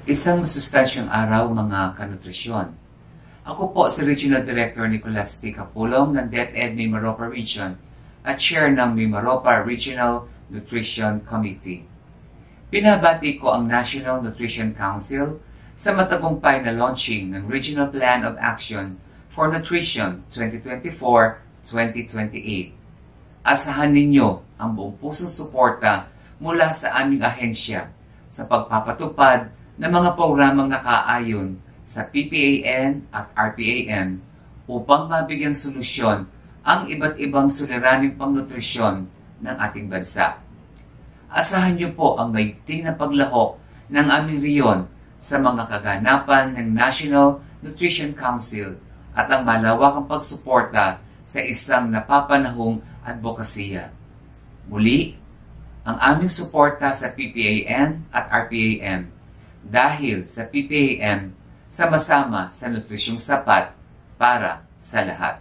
Isang masustansyang araw mga kanutrisyon. Ako po si Regional Director Nicolas T. Capulong ng DepEd Mimaropa Region at Chair ng Mimaropa Regional Nutrition Committee. Binabati ko ang National Nutrition Council sa matagumpay na launching ng Regional Plan of Action for Nutrition 2024-2028. Asahan ninyo ang buong pusong suporta mula sa aming ahensya sa pagpapatupad ng mga programang nakaayon sa PPAN at RPAN upang mabigyang solusyon ang iba't ibang suliraning pangnutrisyon ng ating bansa. Asahan niyo po ang maigting na paglahok ng aming riyon sa mga kaganapan ng National Nutrition Council at ang malawakang pagsuporta sa isang napapanahong advokasya. Muli, ang aming suporta sa PPAN at RPAN dahil sa PPAN, sama-sama sa nutrisyong sapat para sa lahat.